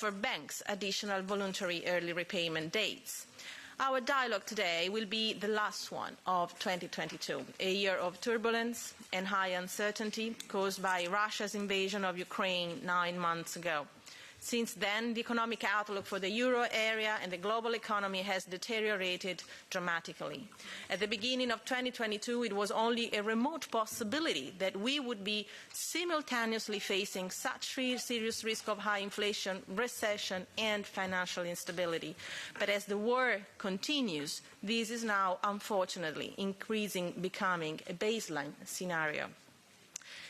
for banks additional voluntary early repayment dates. Our dialogue today will be the last one of 2022, a year of turbulence and high uncertainty caused by Russia's invasion of Ukraine 9 months ago. Since then, the economic outlook for the euro area and the global economy has deteriorated dramatically. At the beginning of 2022, it was only a remote possibility that we would be simultaneously facing such serious risk of high inflation, recession, and financial instability. But as the war continues, this is now, unfortunately, becoming a baseline scenario.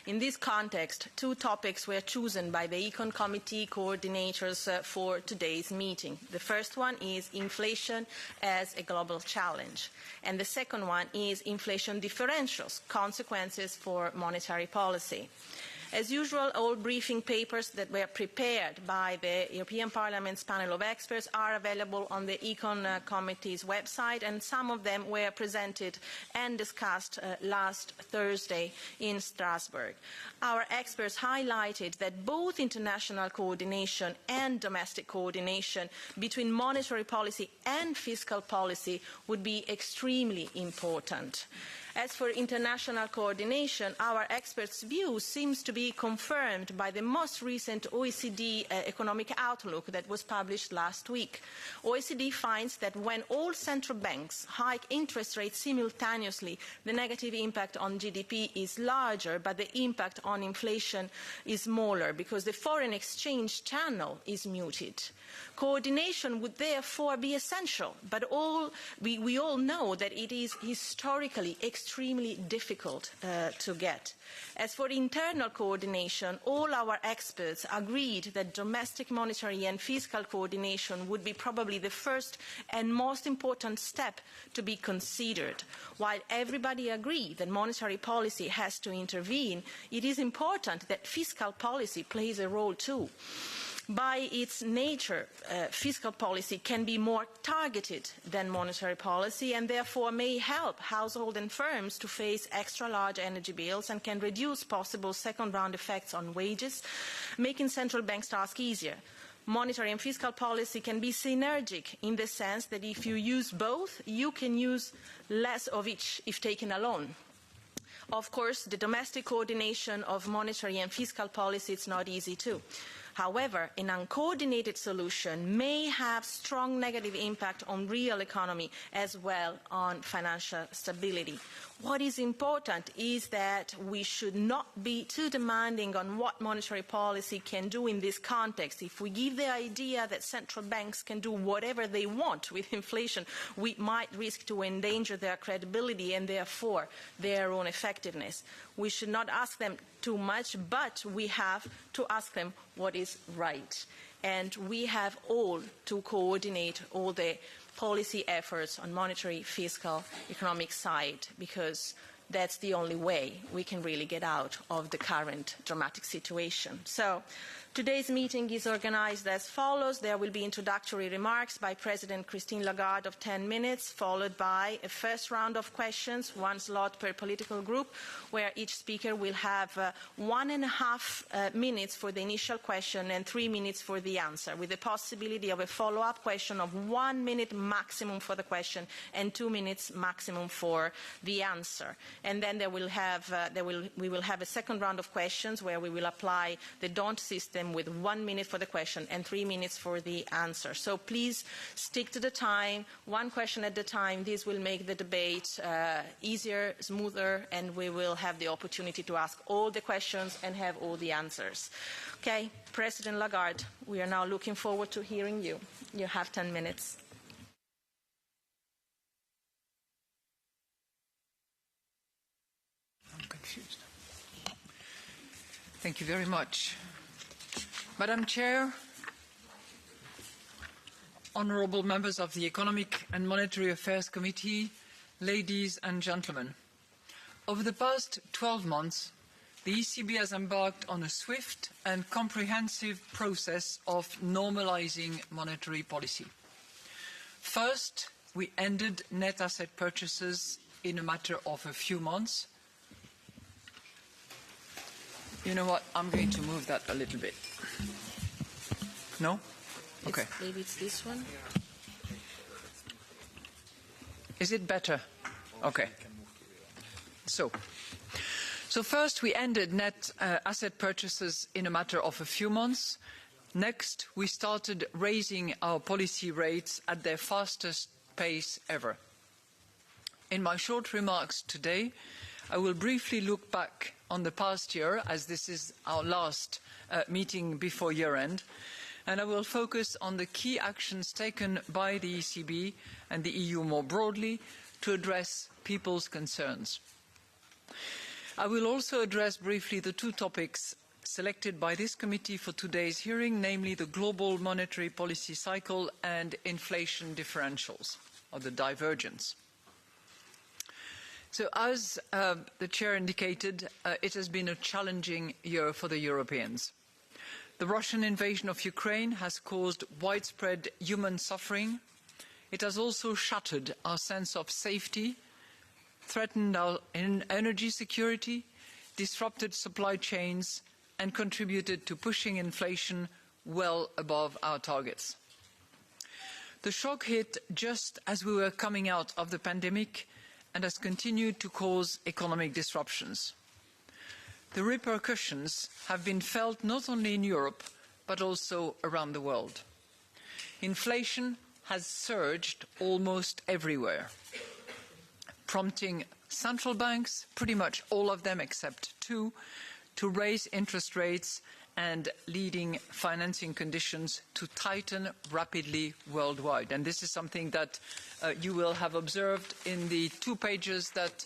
In this context, two topics were chosen by the Econ Committee coordinators for today's meeting. The first one is inflation as a global challenge, and the second one is inflation differentials, consequences for monetary policy. As usual, all briefing papers that were prepared by the European Parliament's panel of experts are available on the Econ Committee's website, and some of them were presented and discussed last Thursday in Strasbourg. Our experts highlighted that both international coordination and domestic coordination between monetary policy and fiscal policy would be extremely important. As for international coordination, our experts' view seems to be confirmed by the most recent OECD economic outlook that was published last week. OECD finds that when all central banks hike interest rates simultaneously, the negative impact on GDP is larger, but the impact on inflation is smaller because the foreign exchange channel is muted. Coordination would therefore be essential, but we all know that it is historically extremely difficult to get. As for internal coordination, all our experts agreed that domestic monetary and fiscal coordination would be probably the first and most important step to be considered. While everybody agreed that monetary policy has to intervene, it is important that fiscal policy plays a role too. By its nature, fiscal policy can be more targeted than monetary policy and therefore may help households and firms to face extra large energy bills and can reduce possible second-round effects on wages, making central banks' task easier. Monetary and fiscal policy can be synergic in the sense that if you use both, you can use less of each if taken alone. Of course, the domestic coordination of monetary and fiscal policy is not easy too. However, an uncoordinated solution may have strong negative impact on real economy as well on financial stability. What is important is that we should not be too demanding on what monetary policy can do in this context. If we give the idea that central banks can do whatever they want with inflation, we might risk to endanger their credibility and therefore their own effectiveness. We should not ask them too much, but we have to ask them what is right. And we have all to coordinate all the policy efforts on monetary, fiscal, economic side, because that's the only way we can really get out of the current dramatic situation. So today's meeting is organized as follows. There will be introductory remarks by President Christine Lagarde of 10 minutes, followed by a first round of questions, one slot per political group, where each speaker will have 1.5 minutes for the initial question and 3 minutes for the answer, with the possibility of a follow-up question of 1 minute maximum for the question and 2 minutes maximum for the answer. And then we will have a second round of questions where we will apply the DONT system with 1 minute for the question and 3 minutes for the answer. So please stick to the time, one question at a time. This will make the debate easier, smoother, and we will have the opportunity to ask all the questions and have all the answers. Okay, President Lagarde, we are now looking forward to hearing you. You have 10 minutes. I'm confused. Thank you very much. Madam Chair, honourable members of the Economic and Monetary Affairs Committee, ladies and gentlemen, over the past 12 months, the ECB has embarked on a swift and comprehensive process of normalising monetary policy. First, we ended net asset purchases in a matter of a few months. You know what? I'm going to move that a little bit. No? Okay. Maybe it's this one. Is it better? Okay. So first, we ended net asset purchases in a matter of a few months. Next, we started raising our policy rates at their fastest pace ever. In my short remarks today, I will briefly look back on the past year, as this is our last meeting before year-end, and I will focus on the key actions taken by the ECB and the EU more broadly to address people's concerns. I will also address briefly the two topics selected by this committee for today's hearing, namely the global monetary policy cycle and inflation differentials, or the divergence. So as the Chair indicated, it has been a challenging year for the Europeans. The Russian invasion of Ukraine has caused widespread human suffering. It has also shattered our sense of safety, threatened our energy security, disrupted supply chains, and contributed to pushing inflation well above our targets. The shock hit just as we were coming out of the pandemic and has continued to cause economic disruptions. The repercussions have been felt not only in Europe, but also around the world. Inflation has surged almost everywhere, prompting central banks, pretty much all of them except two, to raise interest rates and leading financing conditions to tighten rapidly worldwide. And this is something that you will have observed in the 2 pages that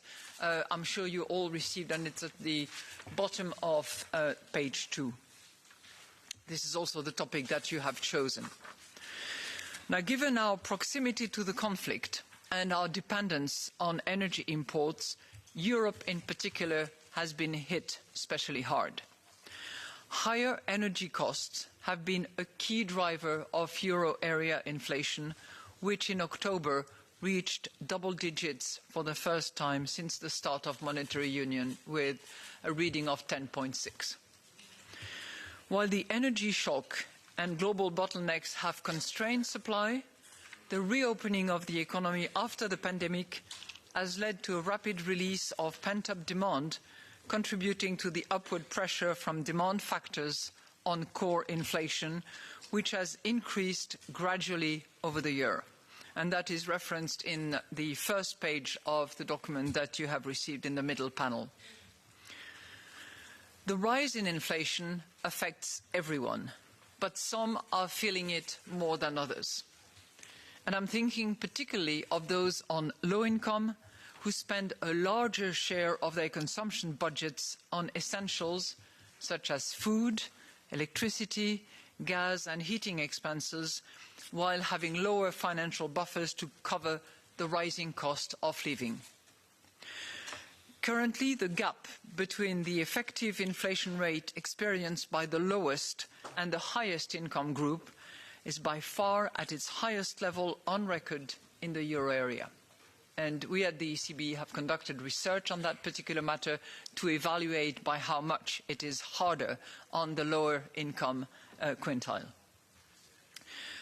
I'm sure you all received, and it's at the bottom of page 2. This is also the topic that you have chosen. Now, given our proximity to the conflict and our dependence on energy imports, Europe in particular has been hit especially hard. Higher energy costs have been a key driver of euro area inflation, which in October reached double digits for the first time since the start of monetary union, with a reading of 10.6. While the energy shock and global bottlenecks have constrained supply, the reopening of the economy after the pandemic has led to a rapid release of pent-up demand, contributing to the upward pressure from demand factors on core inflation, which has increased gradually over the year. And that is referenced in the first page of the document that you have received in the middle panel. The rise in inflation affects everyone, but some are feeling it more than others. And I'm thinking particularly of those on low income, who spend a larger share of their consumption budgets on essentials such as food, electricity, gas and heating expenses, while having lower financial buffers to cover the rising cost of living. Currently, the gap between the effective inflation rate experienced by the lowest and the highest income group is by far at its highest level on record in the euro area. And we at the ECB have conducted research on that particular matter to evaluate by how much it is harder on the lower income quintile.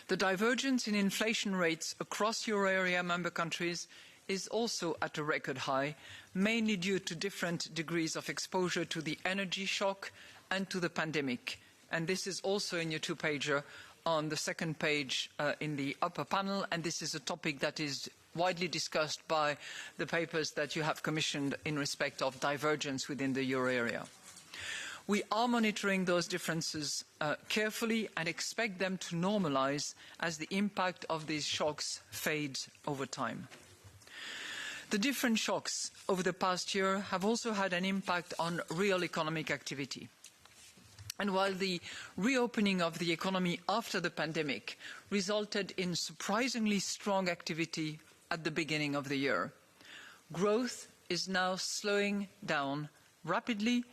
The divergence in inflation rates across euro area member countries is also at a record high, mainly due to different degrees of exposure to the energy shock and to the pandemic. And this is also in your 2-pager on the second page in the upper panel, and this is a topic that is widely discussed by the papers that you have commissioned in respect of divergence within the euro area. We are monitoring those differences carefully and expect them to normalise as the impact of these shocks fades over time. The different shocks over the past year have also had an impact on real economic activity. And while the reopening of the economy after the pandemic resulted in surprisingly strong activity at the beginning of the year, growth is now slowing down rapidly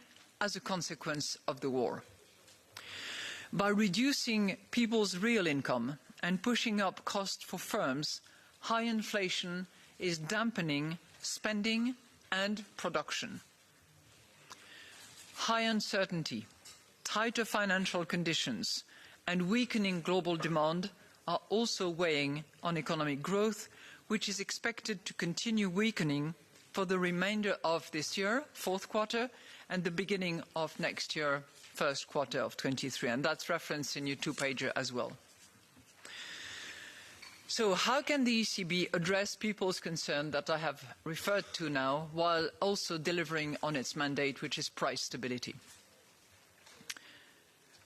as a consequence of the war. By reducing people's real income and pushing up costs for firms, high inflation is dampening spending and production. High uncertainty, tighter financial conditions, and weakening global demand are also weighing on economic growth, which is expected to continue weakening for the remainder of this year, fourth quarter, and the beginning of next year, first quarter of 23. And that's referenced in your two-pager as well. So how can the ECB address people's concern that I have referred to now, while also delivering on its mandate, which is price stability?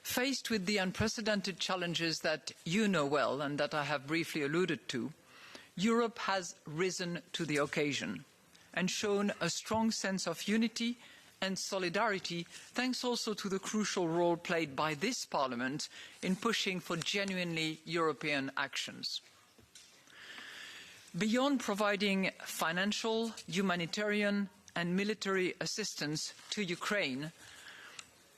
Faced with the unprecedented challenges that you know well and that I have briefly alluded to, Europe has risen to the occasion and shown a strong sense of unity and solidarity, thanks also to the crucial role played by this Parliament in pushing for genuinely European actions. Beyond providing financial, humanitarian and military assistance to Ukraine,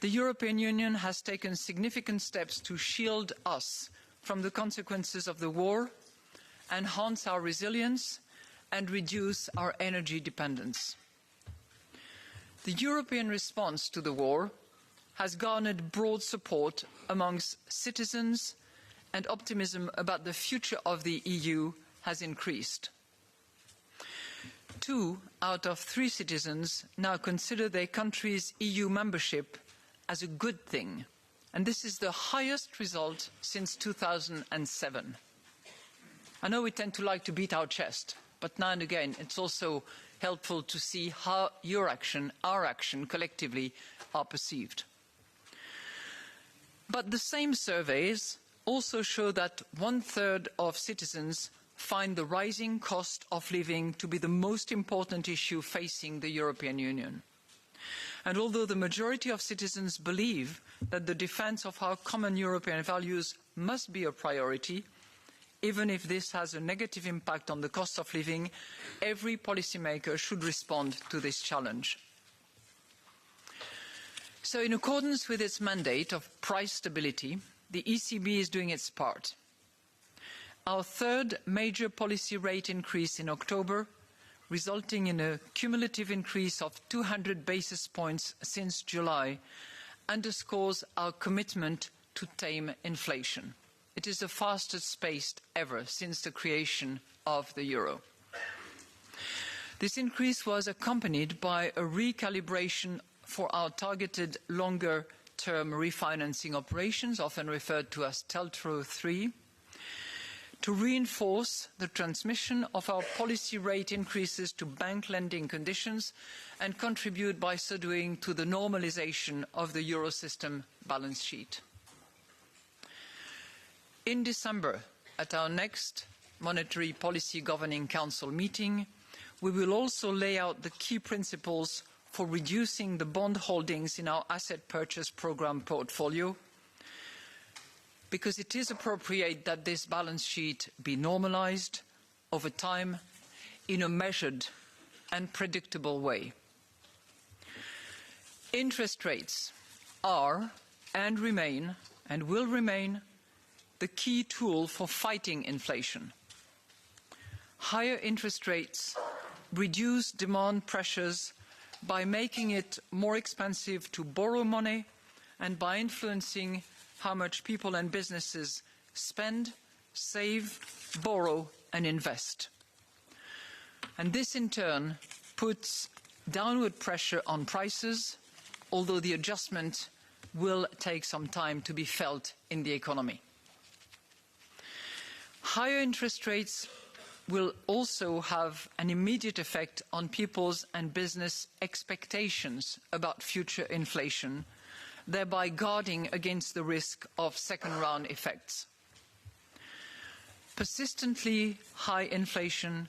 the European Union has taken significant steps to shield us from the consequences of the war, enhance our resilience and reduce our energy dependence. The European response to the war has garnered broad support amongst citizens, and optimism about the future of the EU has increased. 2 out of 3 citizens now consider their country's EU membership as a good thing, and this is the highest result since 2007. I know we tend to like to beat our chest, but now and again it's also helpful to see how your action, our action collectively are perceived. But the same surveys also show that 1/3 of citizens find the rising cost of living to be the most important issue facing the European Union. And although the majority of citizens believe that the defence of our common European values must be a priority, even if this has a negative impact on the cost of living, every policymaker should respond to this challenge. So in accordance with its mandate of price stability, the ECB is doing its part. Our third major policy rate increase in October, resulting in a cumulative increase of 200 basis points since July, underscores our commitment to tame inflation. It is the fastest paced ever since the creation of the euro. This increase was accompanied by a recalibration for our targeted longer-term refinancing operations, often referred to as TLTRO III, to reinforce the transmission of our policy rate increases to bank lending conditions and contribute by so doing to the normalization of the Eurosystem balance sheet. In December, at our next Monetary Policy Governing Council meeting, we will also lay out the key principles for reducing the bond holdings in our asset purchase programme portfolio, because it is appropriate that this balance sheet be normalised over time in a measured and predictable way. Interest rates are and remain and will remain the key tool for fighting inflation. Higher interest rates reduce demand pressures by making it more expensive to borrow money and by influencing how much people and businesses spend, save, borrow and invest. And this in turn puts downward pressure on prices, although the adjustment will take some time to be felt in the economy. Higher interest rates will also have an immediate effect on people's and business expectations about future inflation, thereby guarding against the risk of second-round effects. Persistently high inflation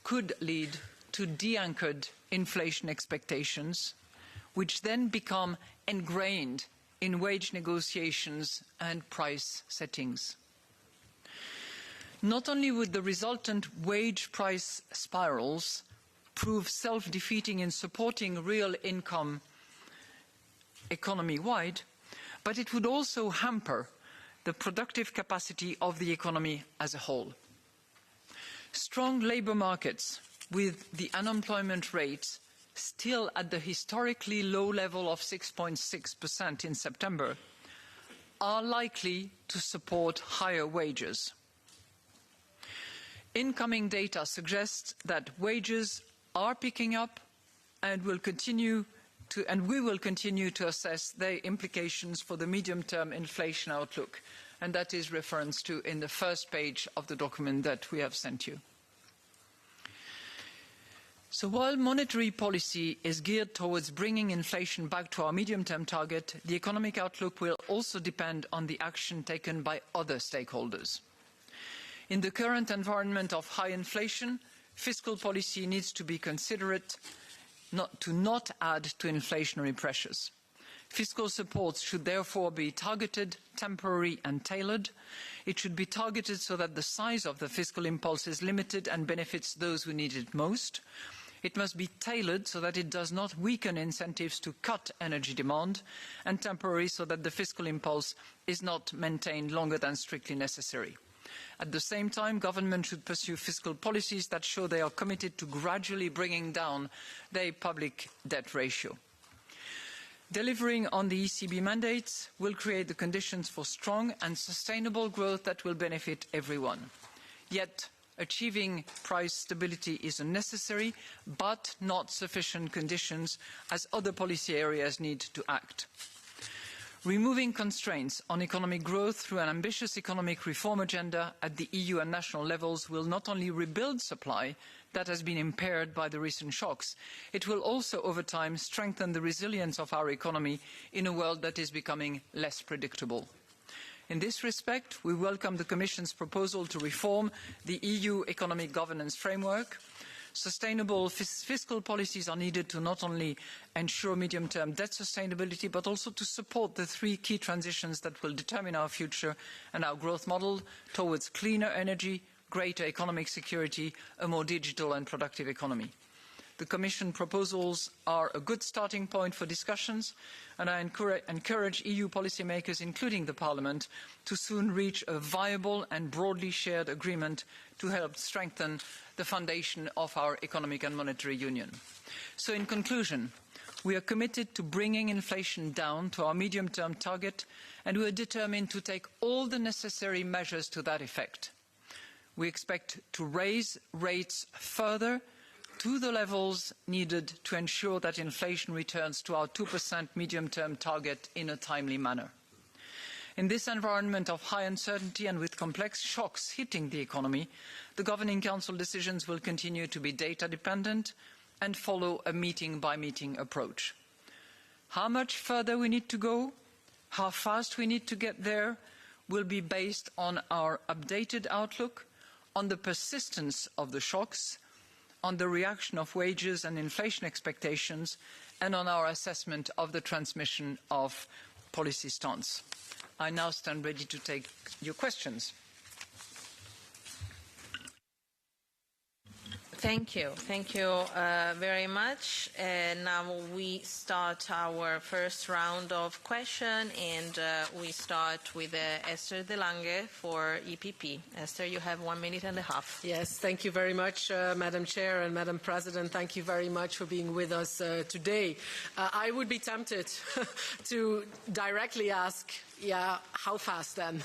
could lead to de-anchored inflation expectations, which then become ingrained in wage negotiations and price settings. Not only would the resultant wage price spirals prove self-defeating in supporting real income economy-wide, but it would also hamper the productive capacity of the economy as a whole. Strong labour markets, with the unemployment rate still at the historically low level of 6.6% in September, are likely to support higher wages. Incoming data suggests that wages are picking up and we will continue to assess their implications for the medium-term inflation outlook, and that is referenced to in the first page of the document that we have sent you. So while monetary policy is geared towards bringing inflation back to our medium-term target, the economic outlook will also depend on the action taken by other stakeholders. In the current environment of high inflation, fiscal policy needs to be considerate not add to inflationary pressures. Fiscal support should therefore be targeted, temporary and tailored. It should be targeted so that the size of the fiscal impulse is limited and benefits those who need it most. It must be tailored so that it does not weaken incentives to cut energy demand, and temporary so that the fiscal impulse is not maintained longer than strictly necessary. At the same time, government should pursue fiscal policies that show they are committed to gradually bringing down their public debt ratio. Delivering on the ECB mandates will create the conditions for strong and sustainable growth that will benefit everyone. Yet, achieving price stability is a necessary but not sufficient conditions, as other policy areas need to act. Removing constraints on economic growth through an ambitious economic reform agenda at the EU and national levels will not only rebuild supply that has been impaired by the recent shocks, it will also over time strengthen the resilience of our economy in a world that is becoming less predictable. In this respect, we welcome the Commission's proposal to reform the EU economic governance framework. Sustainable fiscal policies are needed to not only ensure medium-term debt sustainability, but also to support the three key transitions that will determine our future and our growth model towards cleaner energy, greater economic security, a more digital and productive economy. The Commission proposals are a good starting point for discussions, and I encourage EU policymakers, including the Parliament, to soon reach a viable and broadly shared agreement to help strengthen the foundation of our economic and monetary union. So in conclusion, we are committed to bringing inflation down to our medium-term target, and we are determined to take all the necessary measures to that effect. We expect to raise rates further to the levels needed to ensure that inflation returns to our 2% medium-term target in a timely manner. In this environment of high uncertainty and with complex shocks hitting the economy, the Governing Council decisions will continue to be data-dependent and follow a meeting-by-meeting approach. How much further we need to go, how fast we need to get there, will be based on our updated outlook, on the persistence of the shocks, on the reaction of wages and inflation expectations, and on our assessment of the transmission of policy stance. I now stand ready to take your questions. Thank you. Thank you very much. And now we start our first round of questions, and we start with Esther de Lange for EPP. Esther, you have 1 minute and a half. Yes, thank you very much, Madam Chair and Madam President. Thank you very much for being with us today. I would be tempted to directly ask, how fast then?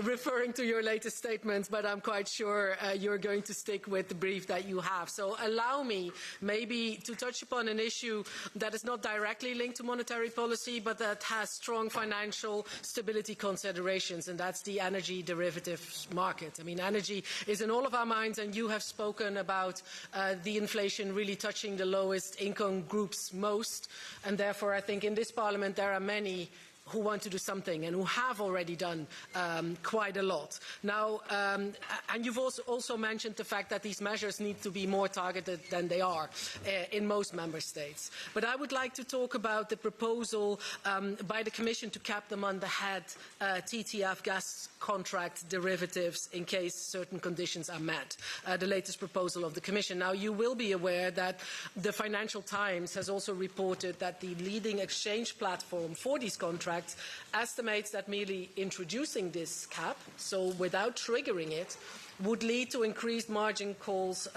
Referring to your latest statements, but I'm quite sure you're going to stick with the brief that you have. So allow me maybe to touch upon an issue that is not directly linked to monetary policy, but that has strong financial stability considerations, and that's the energy derivatives market. I mean, energy is in all of our minds, and you have spoken about the inflation really touching the lowest income groups most, and therefore I think in this Parliament there are many who want to do something and who have already done quite a lot. Now, and you've also mentioned the fact that these measures need to be more targeted than they are in most member states. But I would like to talk about the proposal by the Commission to cap them on the head TTF gas contract derivatives in case certain conditions are met, the latest proposal of the Commission. Now, you will be aware that the Financial Times has also reported that the leading exchange platform for these contracts fact, estimates that merely introducing this cap, so without triggering it, would lead to increased margin calls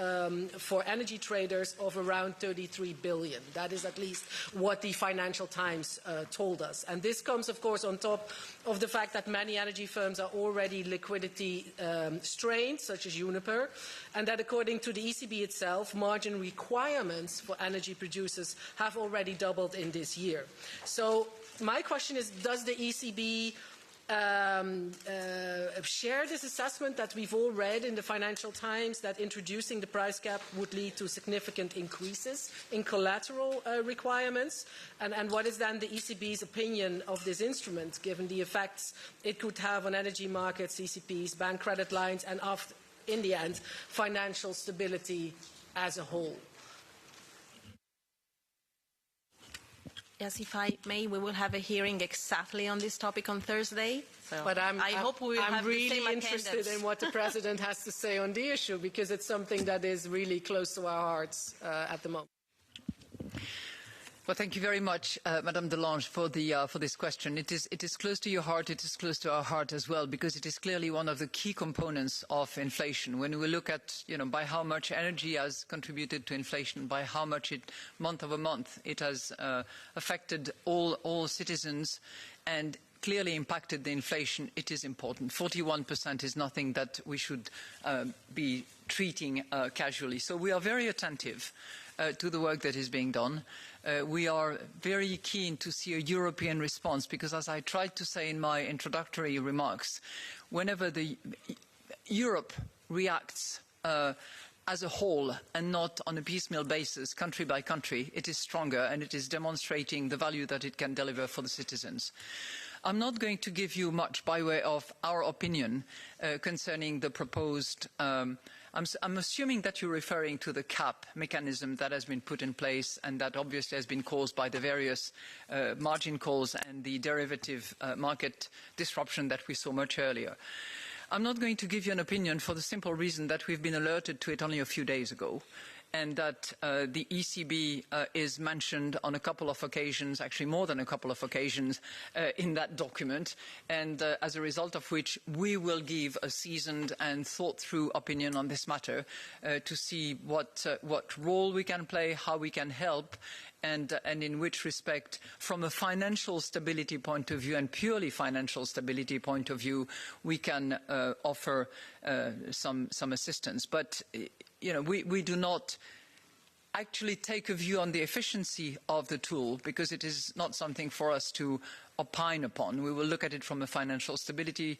for energy traders of around 33 billion. That is at least what the Financial Times told us. And this comes, of course, on top of the fact that many energy firms are already liquidity strained, such as Uniper, and that according to the ECB itself, margin requirements for energy producers have already doubled in this year. So my question is, does the ECB share this assessment that we've all read in the Financial Times, that introducing the price cap would lead to significant increases in collateral requirements? And what is then the ECB's opinion of this instrument, given the effects it could have on energy markets, CCPs, bank credit lines, and in the end, financial stability as a whole? Yes, if I may, we will have a hearing exactly on this topic on Thursday. So but I hope we will have really the same interested attendance. in what the President has to say on the issue, because it's something that is really close to our hearts at the moment. Well, thank you very much, Madame Delange, for this question. It is close to your heart. It is close to our heart as well, because it is clearly one of the key components of inflation. When we look at, by how much energy has contributed to inflation, by how much month over month, it has affected all citizens and clearly impacted the inflation, it is important. 41% is nothing that we should be treating casually. So we are very attentive to the work that is being done. We are very keen to see a European response, because as I tried to say in my introductory remarks, whenever Europe reacts as a whole and not on a piecemeal basis, country by country, it is stronger, and it is demonstrating the value that it can deliver for the citizens. I'm not going to give you much by way of our opinion concerning the proposed I'm assuming that you're referring to the cap mechanism that has been put in place, and that obviously has been caused by the various margin calls and the derivative market disruption that we saw much earlier. I'm not going to give you an opinion for the simple reason that we've been alerted to it only a few days ago, and that the ECB is mentioned on a couple of occasions, actually more than a couple of occasions, in that document, and as a result of which we will give a seasoned and thought-through opinion on this matter to see what role we can play, how we can help, and in which respect, from a financial stability point of view and purely financial stability point of view, we can offer some assistance. But we do not actually take a view on the efficiency of the tool, because it is not something for us to opine upon. We will look at it from a financial stability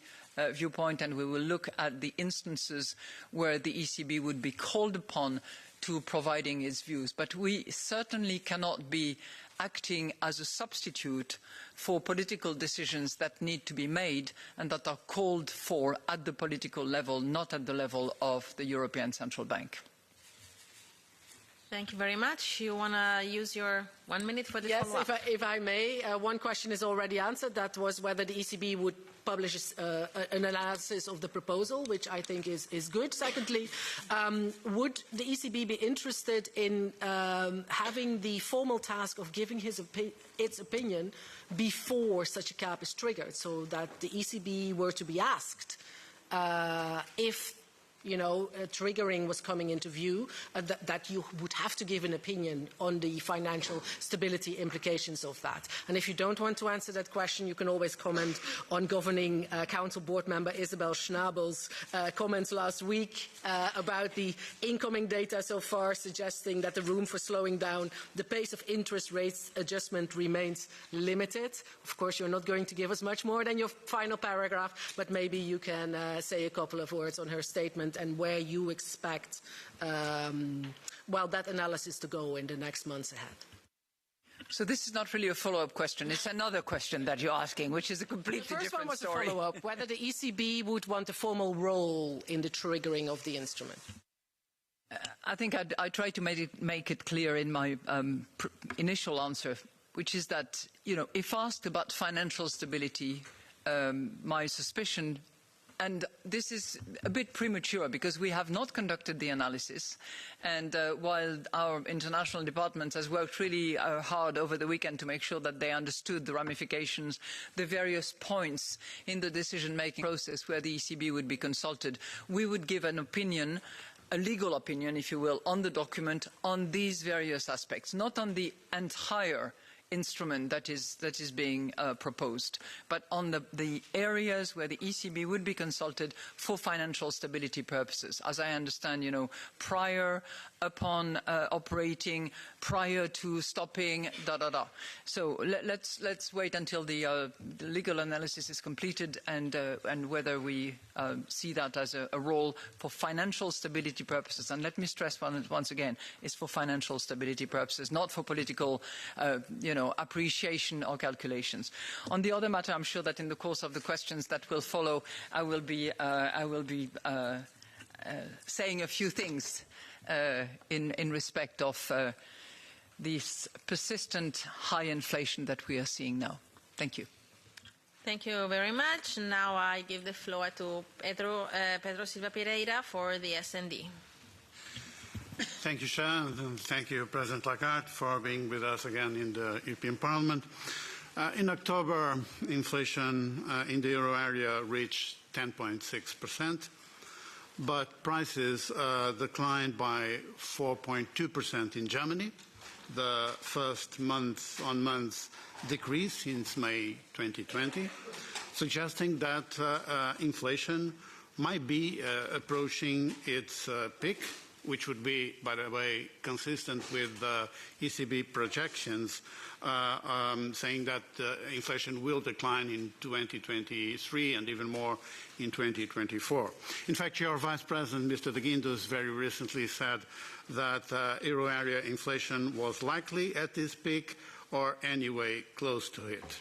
viewpoint, and we will look at the instances where the ECB would be called upon to providing its views. But we certainly cannot be acting as a substitute for political decisions that need to be made and that are called for at the political level, not at the level of the European Central Bank. Thank you very much. You want to use your 1 minute for this follow-up? Yes, if I may. One question is already answered. That was whether the ECB would publish an analysis of the proposal, which I think is good. Secondly, would the ECB be interested in having the formal task of giving its opinion before such a cap is triggered, so that the ECB were to be asked if triggering was coming into view, that you would have to give an opinion on the financial stability implications of that. And if you don't want to answer that question, you can always comment on Governing Council Board member Isabel Schnabel's comments last week about the incoming data so far, suggesting that the room for slowing down the pace of interest rates adjustment remains limited. Of course, you're not going to give us much more than your final paragraph, but maybe you can say a couple of words on her statement and where you expect that analysis to go in the next months ahead. So this is not really a follow-up question. It's another question that you're asking, which is a completely different story. The first one was a follow-up, whether the ECB would want a formal role in the triggering of the instrument. I think I tried to make it clear in my initial answer, which is that, if asked about financial stability, my suspicion And this is a bit premature because we have not conducted the analysis. And while our international department has worked really hard over the weekend to make sure that they understood the ramifications, the various points in the decision-making process where the ECB would be consulted, we would give an opinion, a legal opinion, if you will, on the document on these various aspects, not on the entire instrument that is being proposed, but on the areas where the ECB would be consulted for financial stability purposes. As I understand, prior, upon operating, prior to stopping, So let's wait until the legal analysis is completed and whether we see that as a role for financial stability purposes. And let me stress once again, it's for financial stability purposes, not for political, appreciation or calculations. On the other matter, I'm sure that in the course of the questions that will follow, I will be saying a few things in respect of this persistent high inflation that we are seeing now. Thank you. Thank you very much. Now I give the floor to Pedro Silva Pereira for the S&D. Thank you, Chair, and thank you, President Lagarde, for being with us again in the European Parliament. In October, inflation in the euro area reached 10.6%, but prices declined by 4.2% in Germany, the first month-on-month decrease since May 2020, suggesting that inflation might be approaching its peak, which would be, by the way, consistent with ECB projections, saying that inflation will decline in 2023 and even more in 2024. In fact, your Vice President, Mr. de Guindos, very recently said that euro area inflation was likely at this peak or anyway close to it.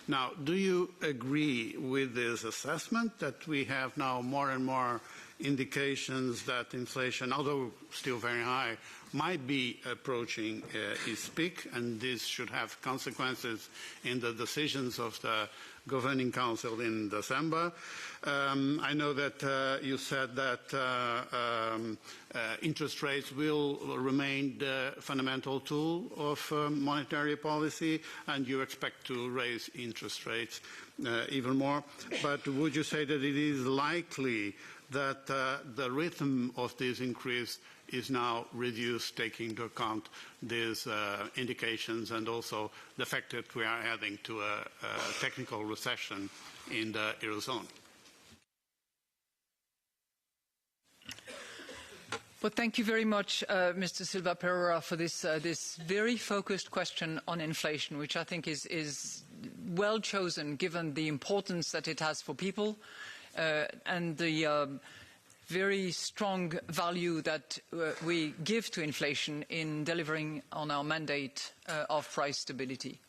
Now, do you agree with this assessment that we have now more and more indications that inflation, although still very high, might be approaching its peak, and this should have consequences in the decisions of the Governing Council in December? I know that you said that interest rates will remain the fundamental tool of monetary policy, and you expect to raise interest rates even more. But would you say that it is likely that the rhythm of this increase is now reduced, taking into account these indications and also the fact that we are heading to a technical recession in the Eurozone? Well, thank you very much, Mr. Silva Pereira, for this very focused question on inflation, which I think is well chosen given the importance that it has for people, and the very strong value that we give to inflation in delivering on our mandate of price stability.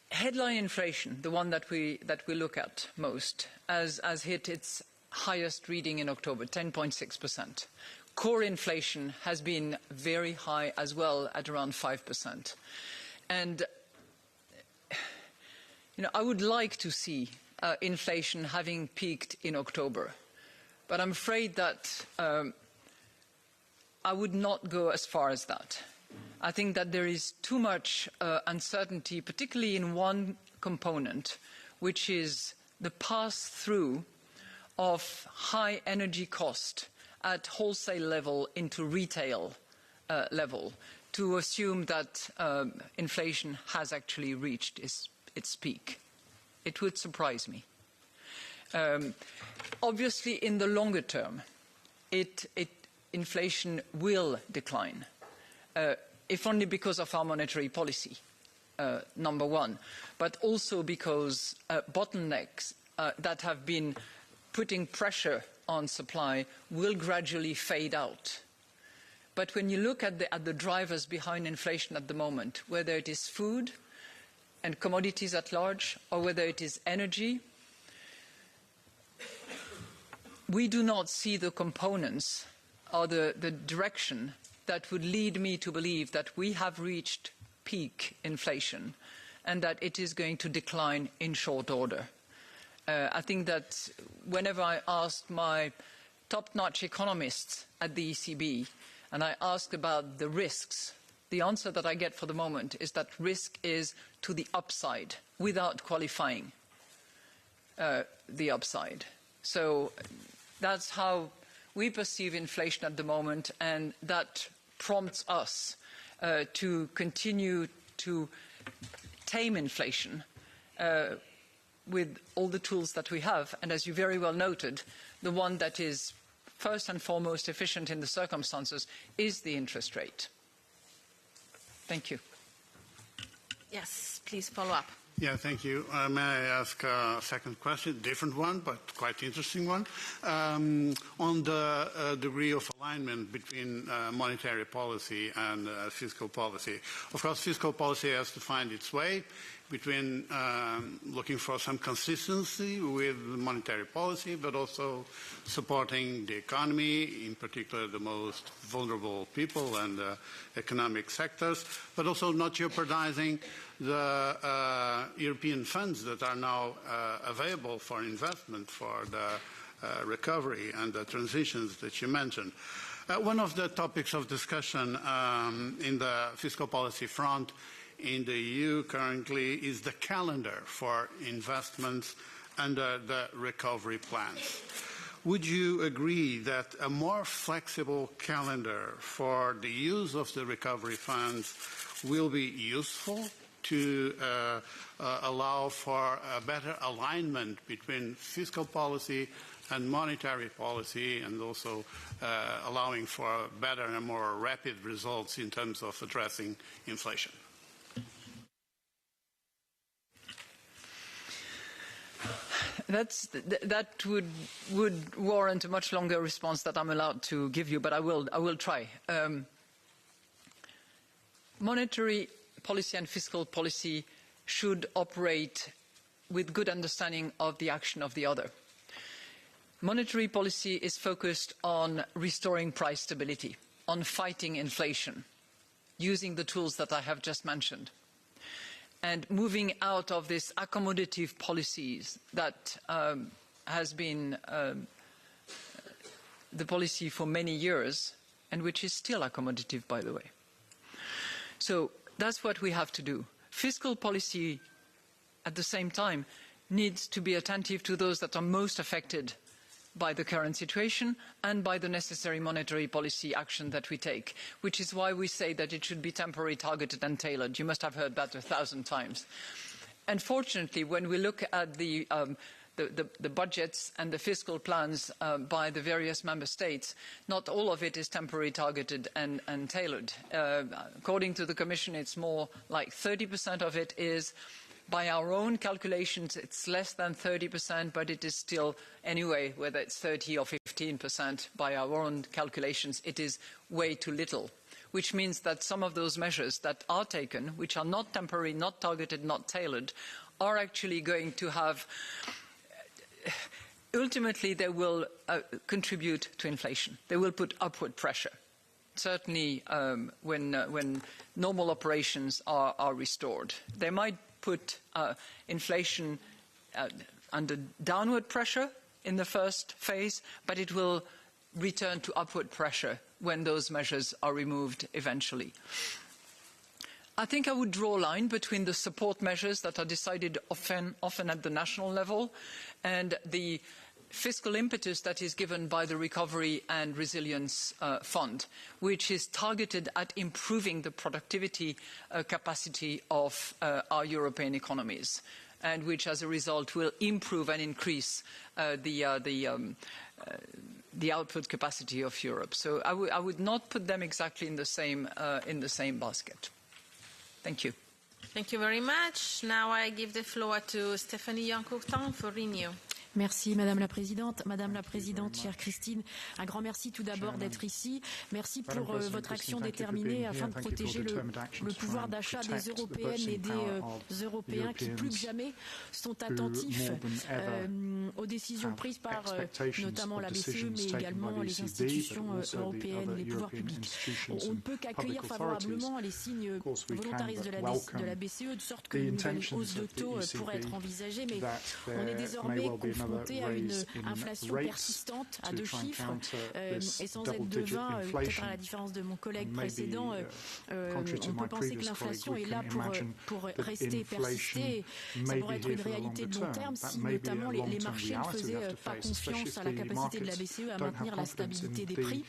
Headline inflation, the one that we look at most, has hit its highest reading in October, 10.6%. Core inflation has been very high as well, at around 5%. And I would like to see inflation having peaked in October. But I'm afraid that I would not go as far as that. I think that there is too much uncertainty, particularly in one component, which is the pass-through of high energy cost at wholesale level into retail level, to assume that inflation has actually reached its peak. It would surprise me. Obviously, in the longer term, inflation will decline, if only because of our monetary policy, number one, but also because bottlenecks that have been putting pressure on supply will gradually fade out. But when you look at the drivers behind inflation at the moment, whether it is food and commodities at large, or whether it is energy, we do not see the components or the direction that would lead me to believe that we have reached peak inflation and that it is going to decline in short order. I think that whenever I ask my top-notch economists at the ECB and I ask about the risks, the answer that I get for the moment is that risk is to the upside without qualifying the upside. So that's how we perceive inflation at the moment, and that prompts us to continue to tame inflation with all the tools that we have. And as you very well noted, the one that is first and foremost efficient in the circumstances is the interest rate. Thank you. Yes, please follow up. Yeah, thank you. May I ask a second question, different one, but quite interesting one, on the degree of alignment between monetary policy and fiscal policy. Of course, fiscal policy has to find its way between looking for some consistency with monetary policy, but also supporting the economy, in particular the most vulnerable people and economic sectors, but also not jeopardizing the European funds that are now available for investment for the recovery and the transitions that you mentioned. One of the topics of discussion in the fiscal policy front in the EU currently is the calendar for investments under the recovery plans. Would you agree that a more flexible calendar for the use of the recovery funds will be useful to allow for a better alignment between fiscal policy and monetary policy, and also allowing for better and more rapid results in terms of addressing inflation? That would warrant a much longer response that I'm allowed to give you, but I will try. Monetary policy and fiscal policy should operate with good understanding of the action of the other. Monetary policy is focused on restoring price stability, on fighting inflation, using the tools that I have just mentioned, and moving out of this accommodative policies that has been the policy for many years, and which is still accommodative, by the way. So that's what we have to do. Fiscal policy, at the same time, needs to be attentive to those that are most affected by the current situation and by the necessary monetary policy action that we take, which is why we say that it should be temporary, targeted and tailored. You must have heard that 1,000 times. Unfortunately, when we look at the budgets and the fiscal plans by the various member states, not all of it is temporary, targeted and tailored. According to the Commission, it's more like 30% of it is. By our own calculations, it's less than 30%, but it is still, anyway, whether it's 30 or 15%, by our own calculations, it is way too little, which means that some of those measures that are taken, which are not temporary, not targeted, not tailored, are actually going to have, ultimately, they will contribute to inflation. They will put upward pressure. Certainly when normal operations are restored. They might put inflation under downward pressure in the first phase, but it will return to upward pressure when those measures are removed eventually. I think I would draw a line between the support measures that are decided often at the national level and the fiscal impetus that is given by the Recovery and Resilience Fund, which is targeted at improving the productivity capacity of our European economies, and which, as a result, will improve and increase the output capacity of Europe. So I would not put them exactly in the same basket. Thank you. Thank you very much. Now I give the floor to Stéphanie Yancourtin for Renew. Merci Madame la Présidente. Madame la Présidente, chère Christine, un grand merci tout d'abord d'être ici. Merci pour votre action déterminée afin de protéger le pouvoir d'achat des Européennes et des Européens qui plus que jamais sont attentifs aux décisions prises par notamment la BCE mais également les institutions européennes, les pouvoirs publics. On ne peut qu'accueillir favorablement les signes volontaristes de la BCE de sorte que une nouvelle hausse de taux pourrait être envisagée, mais on est désormais confronté à une inflation persistante à 2 chiffres et sans être devin, peut-être à la différence de mon collègue précédent, on peut penser que l'inflation est là pour rester persister. Ça pourrait être une réalité de long terme si notamment les marchés ne faisaient pas confiance à la capacité de la BCE à maintenir la stabilité des prix.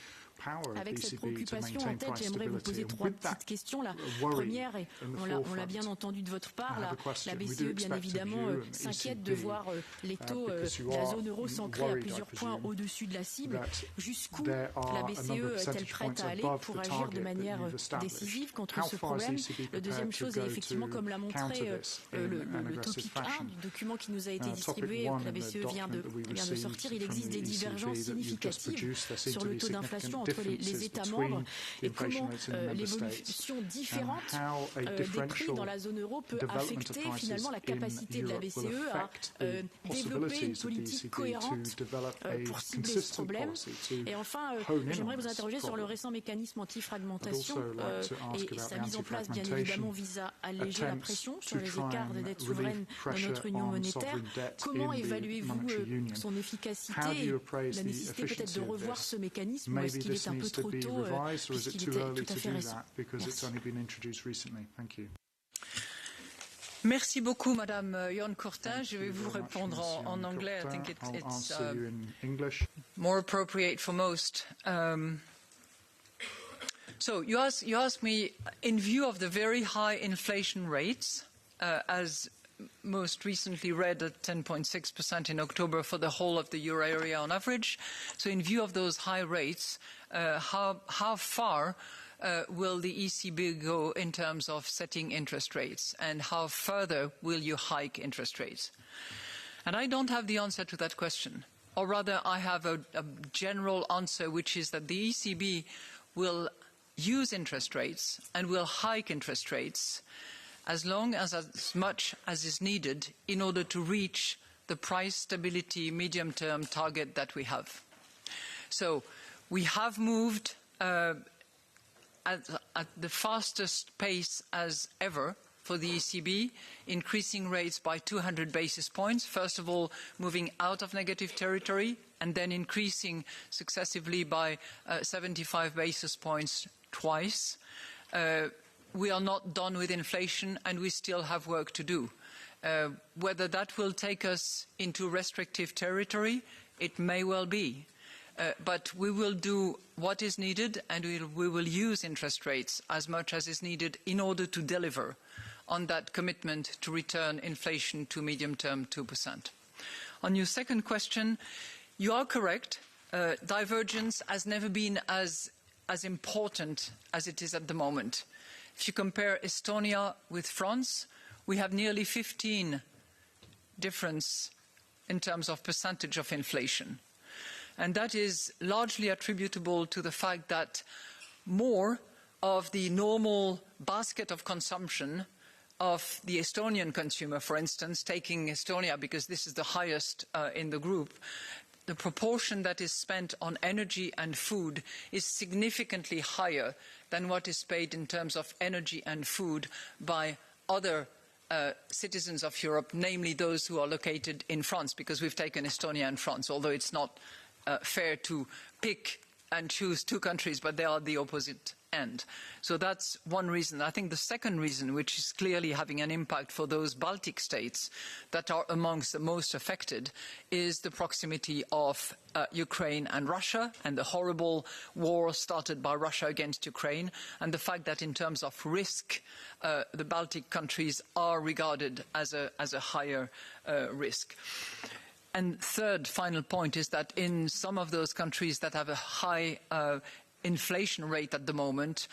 Avec cette préoccupation en tête, j'aimerais vous poser 3 petites questions. La première, et on l'a bien entendu de votre part, la BCE bien évidemment s'inquiète de voir les taux de la zone euro s'ancrer à plusieurs points au-dessus de la cible. Jusqu'où la BCE est-elle prête à aller pour agir de manière décisive contre ce problème? La deuxième chose est effectivement, comme l'a montré le topic 1 du document qui nous a été distribué, que la BCE vient de sortir, il existe des divergences significatives sur le taux d'inflation entre les États membres et comment l'évolution différente des prix dans la zone euro peut affecter finalement la capacité de la BCE à développer une politique cohérente pour cibler ce problème. Et enfin, j'aimerais vous interroger sur le récent mécanisme anti-fragmentation et sa mise en place bien évidemment vise à alléger la pression sur les écarts de dette souveraine dans notre union monétaire. Comment évaluez-vous son efficacité et la nécessité peut-être de revoir ce mécanisme ou est-ce qu'il est un peu trop tôt puisqu'il était tout à fait récent? Merci beaucoup, Madame Jon-Courtin. Je vais vous répondre en anglais. I think it's more appropriate for most. So you asked me, in view of the very high inflation rates, as most recently read at 10.6% in October for the whole of the euro area on average. So in view of those high rates, how far will the ECB go in terms of setting interest rates, and how further will you hike interest rates? And I don't have the answer to that question, or rather I have a general answer, which is that the ECB will use interest rates and will hike interest rates as much as is needed in order to reach the price stability medium-term target that we have. So we have moved at the fastest pace as ever for the ECB, increasing rates by 200 basis points, first of all moving out of negative territory and then increasing successively by 75 basis points twice. We are not done with inflation and we still have work to do. Whether that will take us into restrictive territory, it may well be. But we will do what is needed and we will use interest rates as much as is needed in order to deliver on that commitment to return inflation to medium-term 2%. On your second question, you are correct. Divergence has never been as important as it is at the moment. If you compare Estonia with France, we have nearly 15 difference in terms of percentage of inflation. And that is largely attributable to the fact that more of the normal basket of consumption of the Estonian consumer, for instance, taking Estonia because this is the highest in the group, the proportion that is spent on energy and food is significantly higher than what is paid in terms of energy and food by other citizens of Europe, namely those who are located in France, because we've taken Estonia and France, although it's not fair to pick and choose 2 countries, but they are the opposite end. So that's one reason. I think the second reason, which is clearly having an impact for those Baltic states that are amongst the most affected, is the proximity of Ukraine and Russia and the horrible war started by Russia against Ukraine, and the fact that in terms of risk, the Baltic countries are regarded as a higher risk. And third, final point is that in some of those countries that have a high inflation rate at the moment,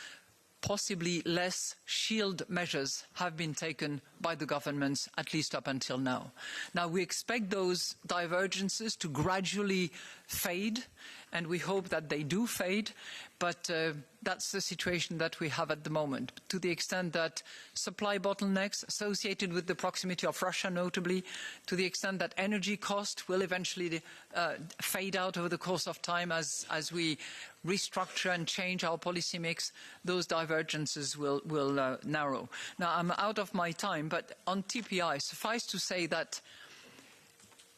possibly less shield measures have been taken by the governments, at least up until now. Now, we expect those divergences to gradually fade, and we hope that they do fade, but that's the situation that we have at the moment. To the extent that supply bottlenecks associated with the proximity of Russia, notably, to the extent that energy cost will eventually fade out over the course of time as we restructure and change our policy mix, those divergences will narrow. Now, I'm out of my time, but on TPI, suffice to say that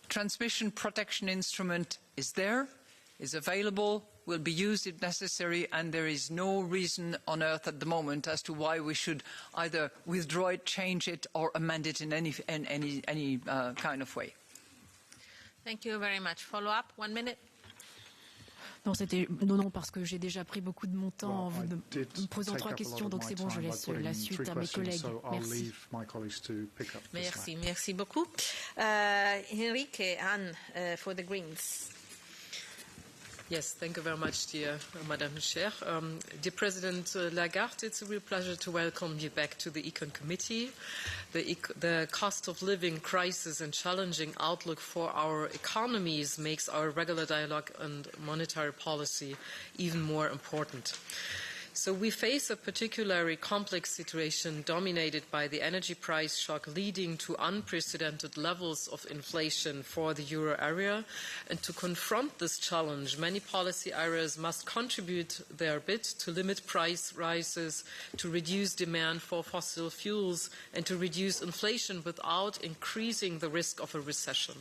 transmission protection instrument is there, is available, will be used if necessary, and there is no reason on earth at the moment as to why we should either withdraw it, change it, or amend it in any kind of way. Thank you very much. Follow up, 1 minute. Non, parce que j'ai déjà pris beaucoup de mon temps en vous me posant 3 questions, donc c'est bon, je laisse la suite à mes collègues. Merci. Merci beaucoup. Enrique, Anne, for the Greens. Yes, thank you very much, dear Madam Chair. Dear President Lagarde, it's a real pleasure to welcome you back to the Econ Committee. The cost of living crisis and challenging outlook for our economies makes our regular dialogue on monetary policy even more important. So we face a particularly complex situation dominated by the energy price shock leading to unprecedented levels of inflation for the euro area. And to confront this challenge, many policy areas must contribute their bit to limit price rises, to reduce demand for fossil fuels, and to reduce inflation without increasing the risk of a recession.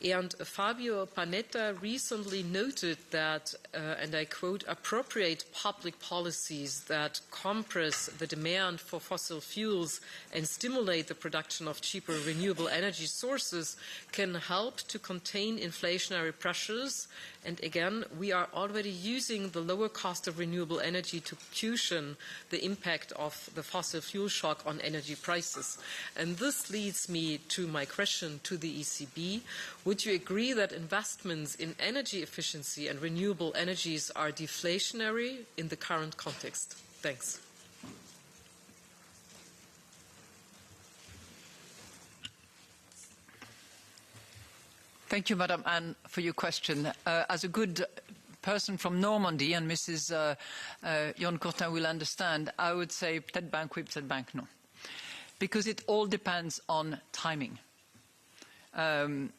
And Fabio Panetta recently noted that, and I quote, appropriate public policies that compress the demand for fossil fuels and stimulate the production of cheaper renewable energy sources can help to contain inflationary pressures. And again, we are already using the lower cost of renewable energy to cushion the impact of the fossil fuel shock on energy prices. And this leads me to my question to the ECB. Would you agree that investments in energy efficiency and renewable energies are deflationary in the current context? Thanks. Thank you, Madam Anne, for your question. As a good person from Normandy, and Mrs. Jon Courtin will understand, I would say peut-être banque oui, peut-être banque non. Because it all depends on timing. I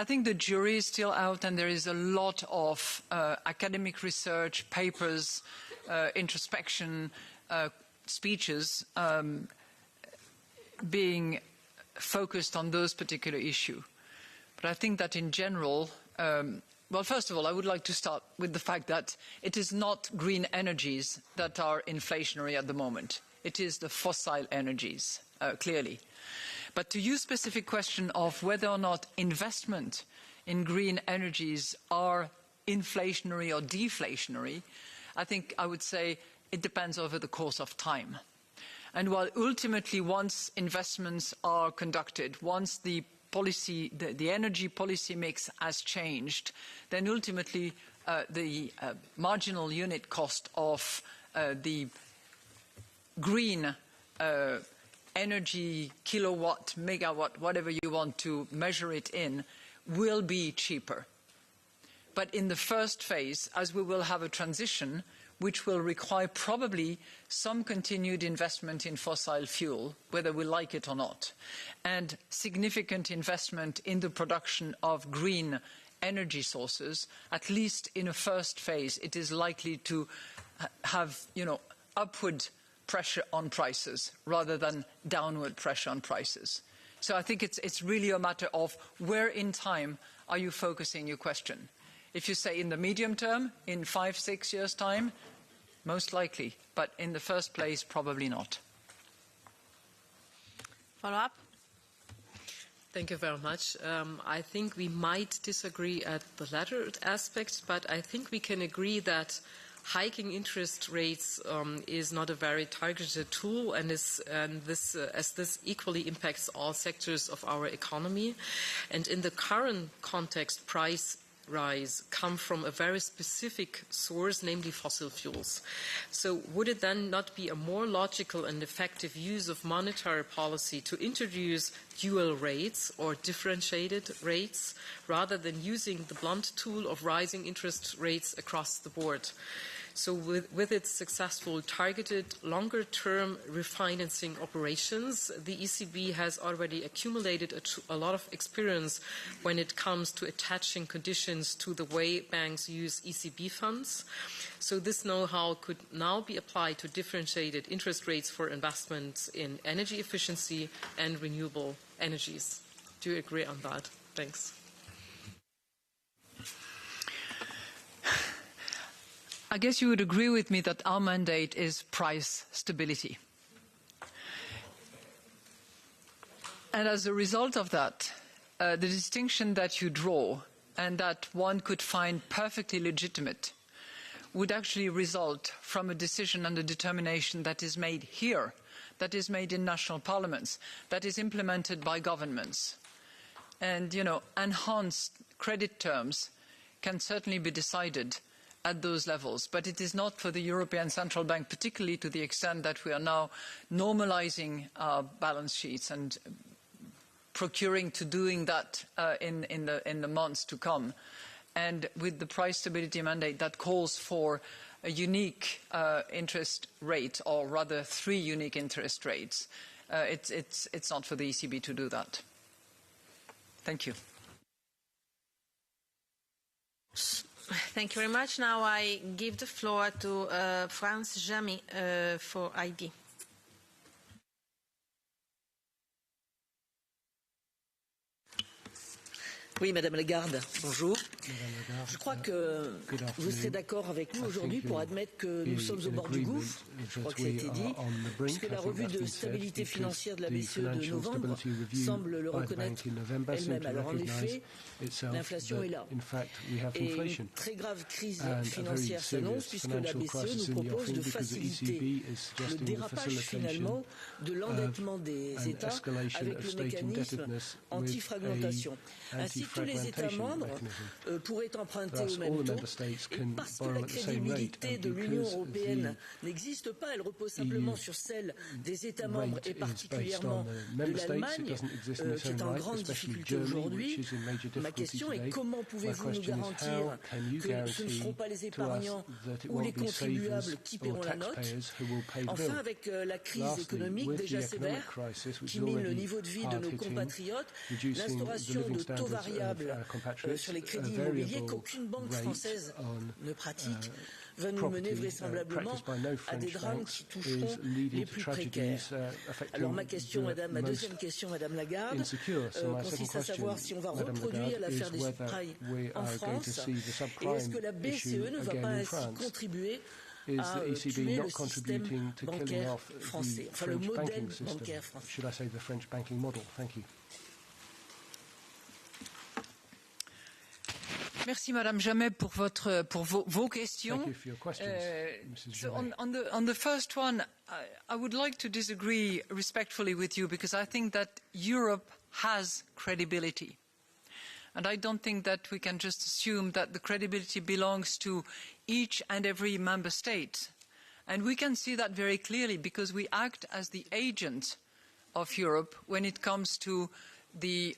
think the jury is still out, and there is a lot of academic research, papers, introspection, speeches being focused on those particular issues. But I think that in general, well, first of all, I would like to start with the fact that it is not green energies that are inflationary at the moment. It is the fossil energies, clearly. But to your specific question of whether or not investment in green energies are inflationary or deflationary, I think I would say it depends over the course of time. And while ultimately once investments are conducted, once the policy, the energy policy mix has changed, then ultimately the marginal unit cost of the green energy, kilowatt, megawatt, whatever you want to measure it in, will be cheaper. But in the first phase, as we will have a transition, which will require probably some continued investment in fossil fuel, whether we like it or not, and significant investment in the production of green energy sources, at least in a first phase, it is likely to have, upward pressure on prices rather than downward pressure on prices. So I think it's really a matter of where in time are you focusing your question. If you say in the medium term, in 5-6 years' time, most likely, but in the first place, probably not. Follow up? Thank you very much. I think we might disagree at the latter aspect, but I think we can agree that hiking interest rates is not a very targeted tool, and as this equally impacts all sectors of our economy. And in the current context, price rise come from a very specific source, namely fossil fuels. So would it then not be a more logical and effective use of monetary policy to introduce dual rates or differentiated rates rather than using the blunt tool of rising interest rates across the board? So with its successful targeted longer-term refinancing operations, the ECB has already accumulated a lot of experience when it comes to attaching conditions to the way banks use ECB funds. So this know-how could now be applied to differentiated interest rates for investments in energy efficiency and renewable energies. Do you agree on that? Thanks. I guess you would agree with me that our mandate is price stability. And as a result of that, the distinction that you draw and that one could find perfectly legitimate would actually result from a decision and a determination that is made here, that is made in national parliaments, that is implemented by governments. And, enhanced credit terms can certainly be decided at those levels, but it is not for the European Central Bank, particularly to the extent that we are now normalizing our balance sheets and procuring to doing that in the months to come. And with the price stability mandate that calls for a unique interest rate, or rather 3 unique interest rates, it's not for the ECB to do that. Thank you. Thank you very much. Now I give the floor to France Jamy for ID. Oui, Madame Lagarde, bonjour. Je crois que vous serez d'accord avec nous aujourd'hui pour admettre que nous sommes au bord du gouffre, je crois que ça a été dit, puisque la revue de stabilité financière de la BCE de novembre semble le reconnaître elle-même. Alors en effet, l'inflation est là. Et une très grave crise financière s'annonce puisque la BCE nous propose de faciliter le dérapage finalement de l'endettement des États avec le mécanisme anti-fragmentation. Ainsi, tous les États membres pourraient emprunter au même taux, et parce que la crédibilité de l'Union européenne n'existe pas, elle repose simplement sur celle des États membres et particulièrement de l'Allemagne, qui est en grande difficulté aujourd'hui. Ma question est comment pouvez-vous nous garantir que ce ne seront pas les épargnants ou les contribuables qui paieront la note? Enfin, avec la crise économique déjà sévère qui mine le niveau de vie de nos compatriotes, l'instauration de taux variables sur les crédits immobiliers qu'aucune banque française ne pratique va nous mener vraisemblablement à des drames qui toucheront les plus précaires. Alors ma deuxième question, Madame Lagarde, consiste à savoir si on va reproduire l'affaire des subprimes en France et est-ce que la BCE ne va pas ainsi contribuer à tuer le système bancaire français, enfin le modèle bancaire français. Merci, Madame Jamet, pour vos questions. So on the first one, I would like to disagree respectfully with you because I think that Europe has credibility. And I don't think that we can just assume that the credibility belongs to each and every member state. And we can see that very clearly because we act as the agent of Europe when it comes to the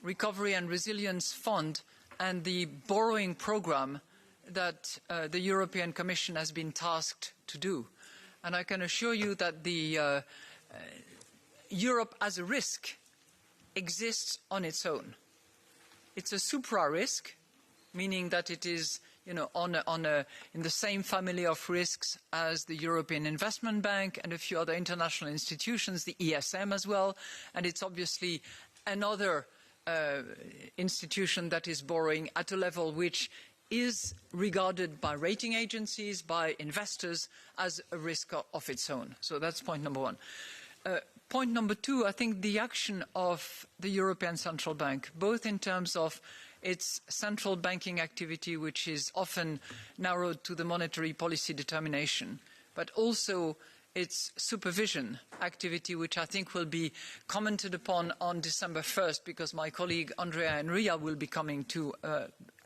Recovery and Resilience Fund and the borrowing program that the European Commission has been tasked to do. And I can assure you that the Europe as a risk exists on its own. It's a supra-risk, meaning that it is in the same family of risks as the European Investment Bank and a few other international institutions, the ESM as well, and it's obviously another institution that is borrowing at a level which is regarded by rating agencies, by investors, as a risk of its own. So that's point number one. Point number two, I think the action of the European Central Bank, both in terms of its central banking activity, which is often narrowed to the monetary policy determination, but also its supervision activity, which I think will be commented upon on December 1st, because my colleague Andrea Enria will be coming to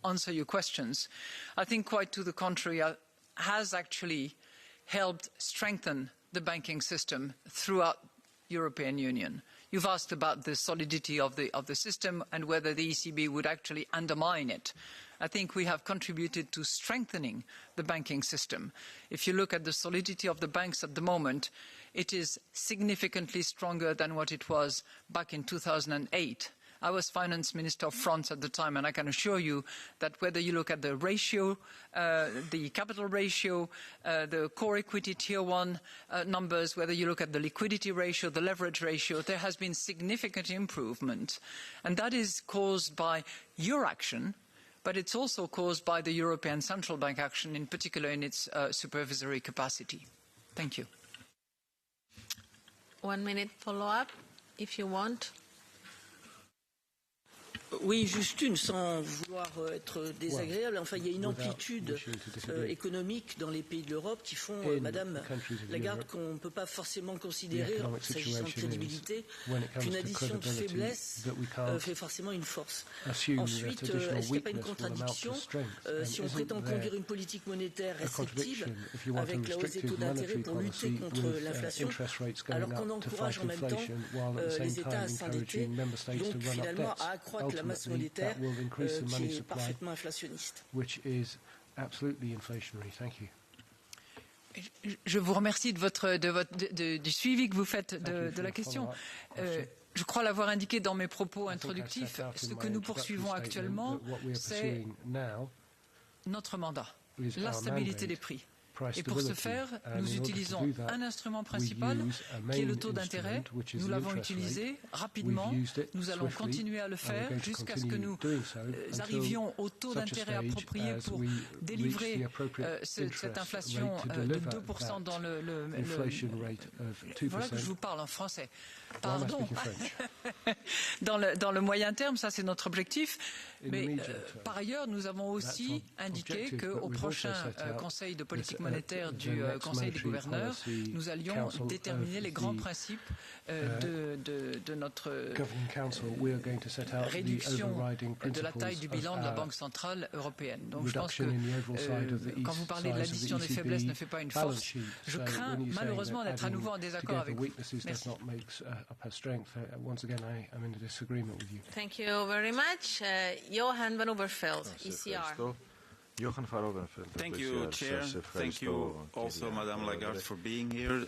answer your questions. I think quite to the contrary, has actually helped strengthen the banking system throughout European Union. You've asked about the solidity of the system and whether the ECB would actually undermine it. I think we have contributed to strengthening the banking system. If you look at the solidity of the banks at the moment, it is significantly stronger than what it was back in 2008. I was finance minister of France at the time, and I can assure you that whether you look at the ratio, the capital ratio, the core equity tier 1 numbers, whether you look at the liquidity ratio, the leverage ratio, there has been significant improvement. And that is caused by your action, but it's also caused by the European Central Bank action, in particular in its supervisory capacity. Thank you. 1 minute follow-up, if you want. Oui, juste une, sans vouloir être désagréable. Enfin, il y a une amplitude économique dans les pays de l'Europe qui font, Madame Lagarde, qu'on ne peut pas forcément considérer, s'agissant de crédibilité, qu'une addition de faiblesse fait forcément une force. Ensuite, est-ce qu'il n'y a pas une contradiction si on prétend conduire une politique monétaire restrictive avec la hausse des taux d'intérêt pour lutter contre l'inflation, alors qu'on encourage en même temps les États à s'endetter, donc finalement à accroître la masse monétaire qui est parfaitement inflationniste. Je vous remercie du suivi que vous faites de la question. Je crois l'avoir indiqué dans mes propos introductifs. Ce que nous poursuivons actuellement, c'est notre mandat, la stabilité des prix. Et pour ce faire, nous utilisons un instrument principal qui est le taux d'intérêt. Nous l'avons utilisé rapidement. Nous allons continuer à le faire jusqu'à ce que nous arrivions au taux d'intérêt approprié pour délivrer cette inflation de 2% dans le voilà que je vous parle en français. Pardon. Dans le moyen terme, ça c'est notre objectif. Mais par ailleurs, nous avons aussi indiqué qu'au prochain Conseil de politique monétaire du Conseil des gouverneurs, nous allions déterminer les grands principes de notre réduction de la taille du bilan de la Banque centrale européenne. Donc je pense que quand vous parlez de l'addition des faiblesses ne fait pas une force, je crains malheureusement d'être à nouveau en désaccord avec vous. Merci. Thank you very much. Johan van Overveld, ECR. Johan van Overveld. Thank you, Chair. Thank you also, Madame Lagarde, for being here.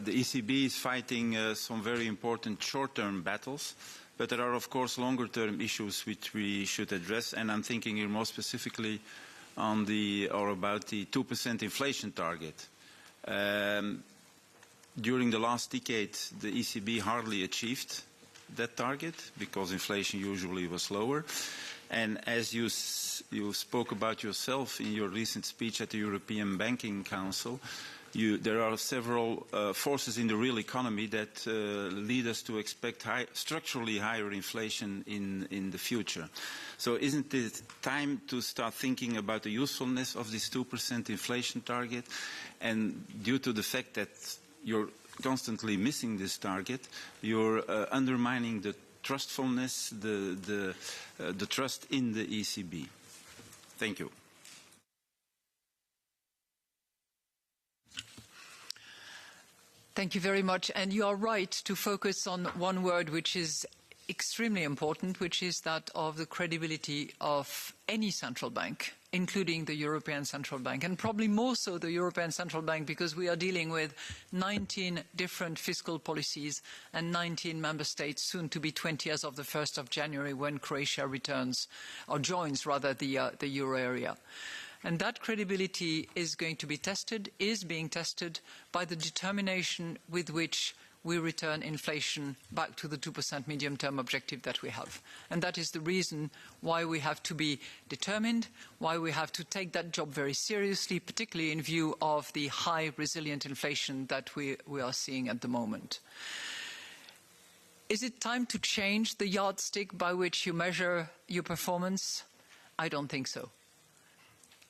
The ECB is fighting some very important short-term battles, but there are, of course, longer-term issues which we should address, and I'm thinking here more specifically on about the 2% inflation target. During the last decade, the ECB hardly achieved that target because inflation usually was lower. And as you spoke about yourself in your recent speech at the European Banking Council, there are several forces in the real economy that lead us to expect structurally higher inflation in the future. So isn't it time to start thinking about the usefulness of this 2% inflation target? And due to the fact that you're constantly missing this target, you're undermining the trustfulness, the trust in the ECB. Thank you. Thank you very much. And you are right to focus on one word which is extremely important, which is that of the credibility of any central bank, including the European Central Bank, and probably more so the European Central Bank, because we are dealing with 19 different fiscal policies and 19 member states, soon to be 20 as of the 1st of January when Croatia returns, or joins rather, the euro area. And that credibility is going to be tested, is being tested by the determination with which we return inflation back to the 2% medium-term objective that we have. And that is the reason why we have to be determined, why we have to take that job very seriously, particularly in view of the high resilient inflation that we are seeing at the moment. Is it time to change the yardstick by which you measure your performance? I don't think so.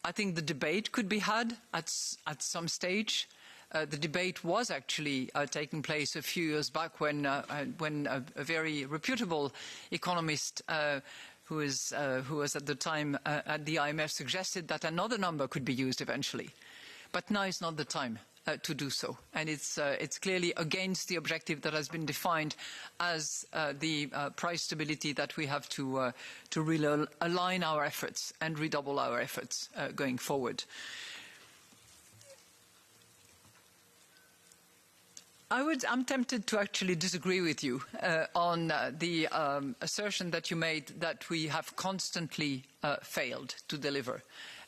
I think the debate could be had at some stage. The debate was actually taking place a few years back when a very reputable economist who was at the time at the IMF, suggested that another number could be used eventually. But now is not the time to do so. And it's clearly against the objective that has been defined as the price stability that we have to really align our efforts and redouble our efforts going forward. I'm tempted to actually disagree with you on the assertion that you made that we have constantly failed to deliver.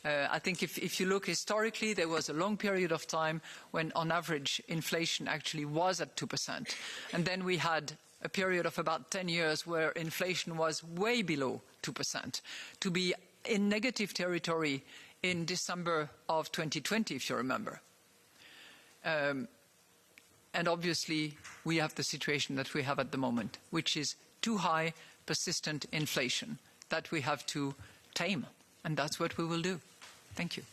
I think if you look historically, there was a long period of time when, on average, inflation actually was at 2%. And then we had a period of about 10 years where inflation was way below 2%. To be in negative territory in December of 2020, if you remember. And obviously, we have the situation that we have at the moment, which is too high, persistent inflation that we have to tame. And that's what we will do. Thank you.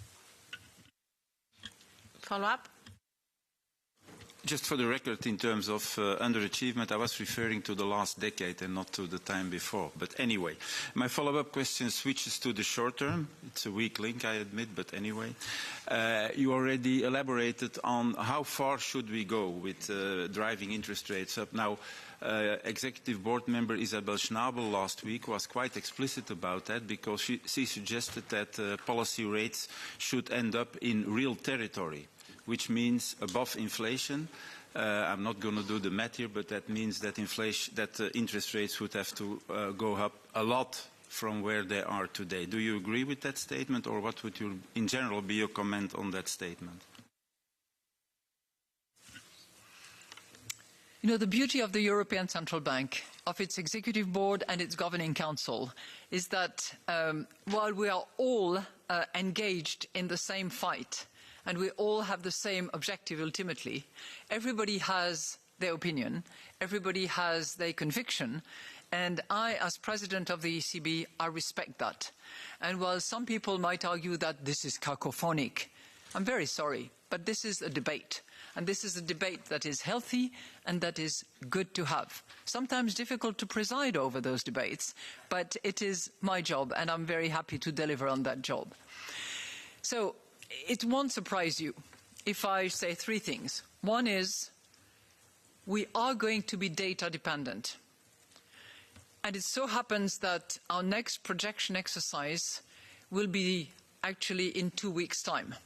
Follow-up? Just for the record, in terms of underachievement, I was referring to the last decade and not to the time before. But anyway, my follow-up question switches to the short term. It's a weak link, I admit, but anyway. You already elaborated on how far should we go with driving interest rates up. Now, Executive Board member Isabel Schnabel last week was quite explicit about that because she suggested that policy rates should end up in real territory, which means above inflation. I'm not going to do the math here, but that means that interest rates would have to go up a lot from where they are today. Do you agree with that statement, or what would in general be your comment on that statement? You know, the beauty of the European Central Bank, of its Executive Board and its Governing Council, is that while we are all engaged in the same fight, and we all have the same objective ultimately, everybody has their opinion, everybody has their conviction, and I, as President of the ECB, I respect that. And while some people might argue that this is cacophonic, I'm very sorry, but this is a debate. And this is a debate that is healthy and that is good to have. Sometimes difficult to preside over those debates, but it is my job, and I'm very happy to deliver on that job. So it won't surprise you if I say three things. One is we are going to be data dependent. And it so happens that our next projection exercise will be actually in 2 weeks' time.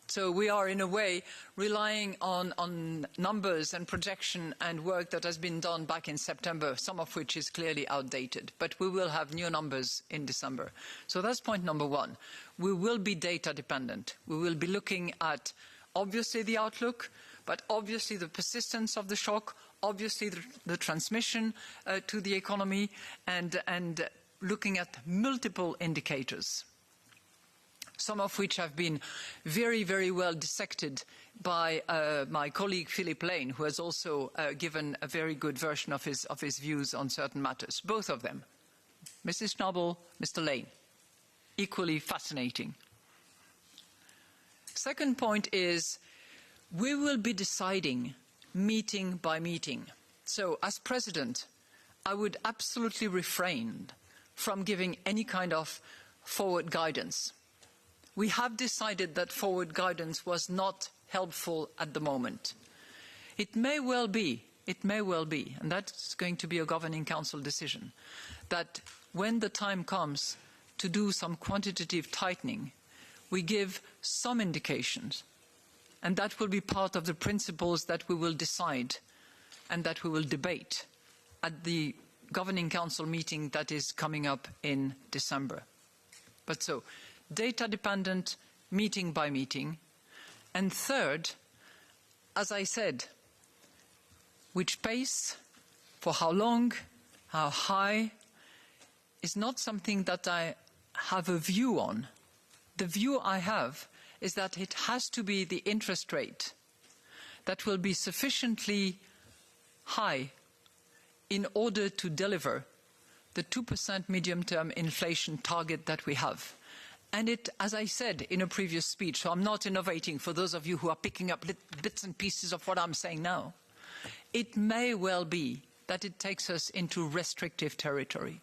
So we are, in a way, relying on numbers and projection and work that has been done back in September, some of which is clearly outdated. But we will have new numbers in December. So that's point number one. We will be data dependent. We will be looking at, obviously, the outlook, but obviously the persistence of the shock, obviously the transmission to the economy, and looking at multiple indicators, some of which have been very, very well dissected by my colleague Philip Lane, who has also given a very good version of his views on certain matters. Both of them, Mrs. Schnabel, Mr. Lane, equally fascinating. Second point is we will be deciding meeting by meeting. So as President, I would absolutely refrain from giving any kind of forward guidance. We have decided that forward guidance was not helpful at the moment. It may well be, and that's going to be a Governing Council decision, that when the time comes to do some quantitative tightening, we give some indications, and that will be part of the principles that we will decide and that we will debate at the Governing Council meeting that is coming up in December. But so, data dependent, meeting by meeting. And third, as I said, which pace, for how long, how high, is not something that I have a view on. The view I have is that it has to be the interest rate that will be sufficiently high in order to deliver the 2% medium-term inflation target that we have. And it, as I said in a previous speech, so I'm not innovating for those of you who are picking up bits and pieces of what I'm saying now, it may well be that it takes us into restrictive territory.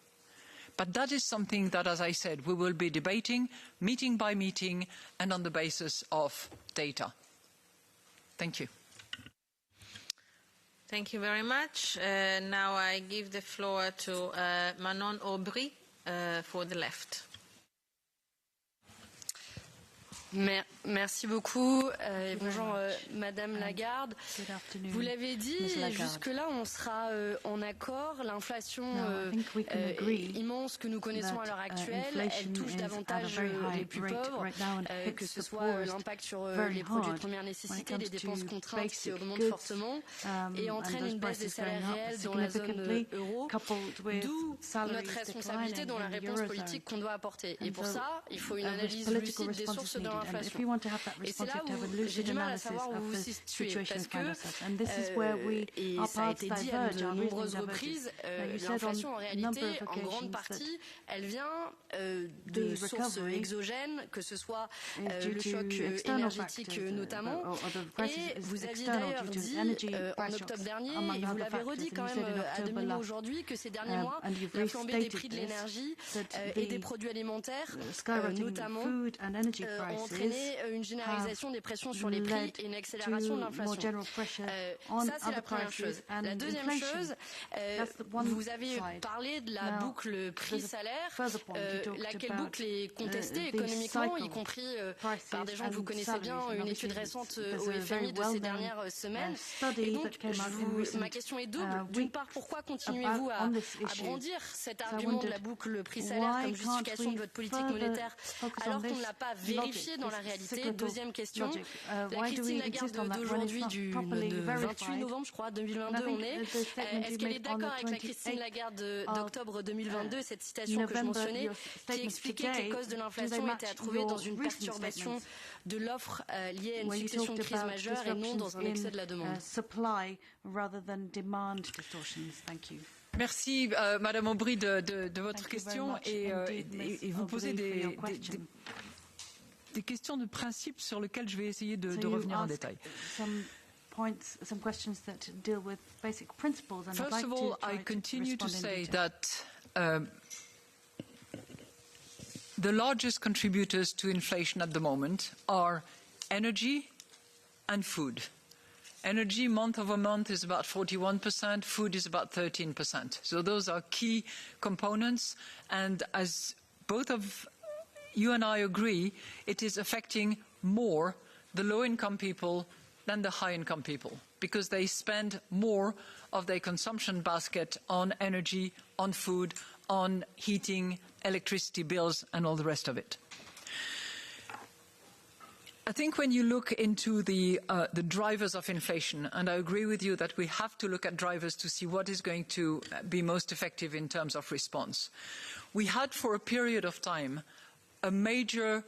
But that is something that, as I said, we will be debating meeting by meeting and on the basis of data. Thank you. Thank you very much. Now I give the floor to Manon Aubry for the left. Merci beaucoup. Bonjour Madame Lagarde. Vous l'avez dit, jusque-là on sera en accord. L'inflation immense que nous connaissons à l'heure actuelle, elle touche davantage les plus pauvres, que ce soit l'impact sur les produits de première nécessité, les dépenses contraintes qui augmentent fortement et entraîne une baisse des salaires réels dans la zone euro, d'où notre responsabilité dans la réponse politique qu'on doit apporter. Et pour ça, il faut une analyse lucide des sources de l'inflation. Et c'est là où j'ai du mal à savoir où vous vous situez, parce que, et ça a été dit à de nombreuses reprises, l'inflation en réalité, en grande partie, elle vient de sources exogènes, que ce soit le choc énergétique notamment. Et vous aviez d'ailleurs dit en octobre dernier, et vous l'avez redit quand même à demi-mot aujourd'hui, que ces derniers mois, la flambée des prix de l'énergie et des produits alimentaires, notamment, ont entraîné une généralisation des pressions sur les prix et une accélération de l'inflation. Ça, c'est la première chose. La deuxième chose, vous avez parlé de la boucle prix-salaire, laquelle boucle est contestée économiquement, y compris par des gens que vous connaissez bien, une étude récente au FMI de ces dernières semaines. Et donc, ma question est double. D'une part, pourquoi continuez-vous à brandir cet argument de la boucle prix-salaire comme justification de votre politique monétaire alors qu'on ne l'a pas vérifié dans la réalité? Deuxième question, la Christine Lagarde d'aujourd'hui, de 28 novembre, je crois, 2022, on est. Est-ce qu'elle est d'accord avec la Christine Lagarde d'octobre 2022, cette citation que je mentionnais, qui expliquait que les causes de l'inflation étaient à trouver dans une perturbation de l'offre liée à une succession de crises majeures et non dans un excès de la demande? Merci, Madame Aubry, de votre question et vous posez des questions de principe sur lesquelles je vais essayer de revenir en détail. First of all, I continue to say that the largest contributors to inflation at the moment are energy and food. Energy, month over month, is about 41%. Food is about 13%. So those are key components. And as both of you and I agree, it is affecting more the low-income people than the high-income people because they spend more of their consumption basket on energy, on food, on heating, electricity bills, and all the rest of it. I think when you look into the drivers of inflation, and I agree with you that we have to look at drivers to see what is going to be most effective in terms of response. We had for a period of time a major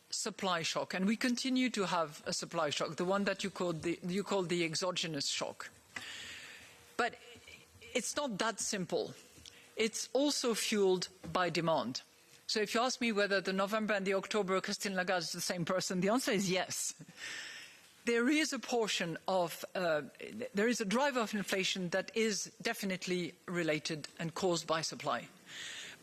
supply shock, and we continue to have a supply shock, the one that you call the exogenous shock. But it's not that simple. It's also fueled by demand. So if you ask me whether the November and the October Christine Lagarde is the same person, the answer is yes. There is a portion of, there is a driver of inflation that is definitely related and caused by supply.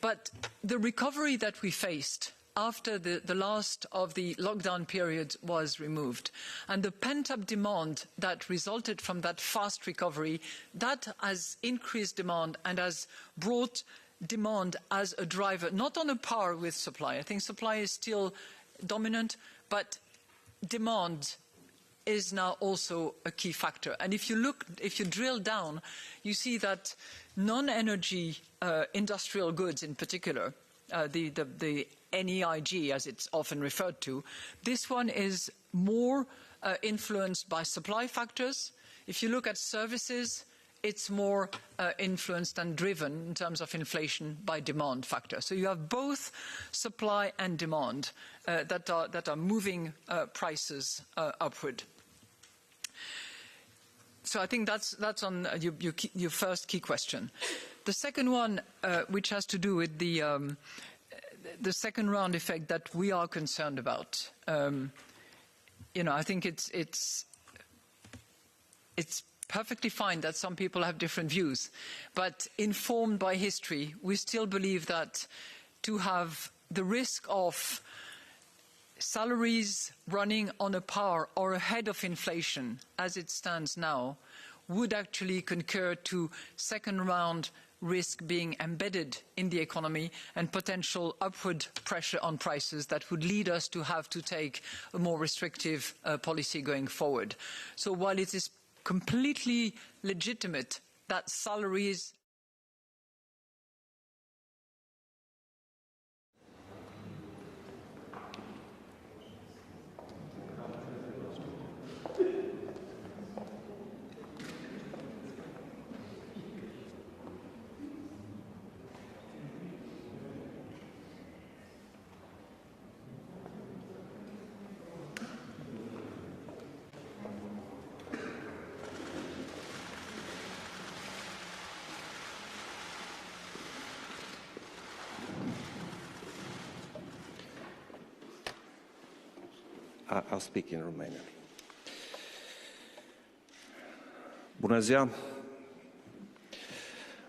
But the recovery that we faced after the last of the lockdown period was removed, and the pent-up demand that resulted from that fast recovery, that has increased demand and has brought demand as a driver, not on a par with supply. I think supply is still dominant, but demand is now also a key factor. And if you drill down, you see that non-energy industrial goods in particular, the NEIG as it's often referred to, this one is more influenced by supply factors. If you look at services, it's more influenced and driven in terms of inflation by demand factors. So you have both supply and demand that are moving prices upward. So I think that's on your first key question. The second one, which has to do with the second round effect that we are concerned about, I think it's perfectly fine that some people have different views, but informed by history, we still believe that to have the risk of salaries running on a par or ahead of inflation as it stands now would actually concur to second round risk being embedded in the economy and potential upward pressure on prices that would lead us to have to take a more restrictive policy going forward. So while it is completely legitimate that salaries I'll speak in Romanian. Bună ziua! Îmi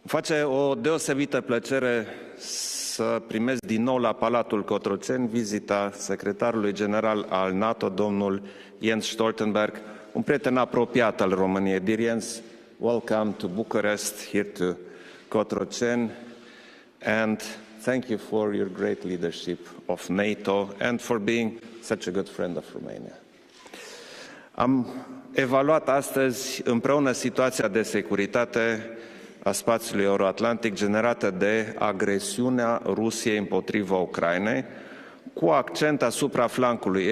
face o deosebită plăcere să primesc din nou la Palatul Cotroceni vizita secretarului general al NATO, domnul Jens Stoltenberg, un prieten apropiat al României. Dear Jens, welcome to Bucharest, here to Cotroceni, and thank you for your great leadership of NATO and for being such a good friend of Romania. Am evaluat astăzi împreună situația de securitate a spațiului euroatlantic generată de agresiunea Rusiei împotriva Ucrainei, cu accent asupra flancului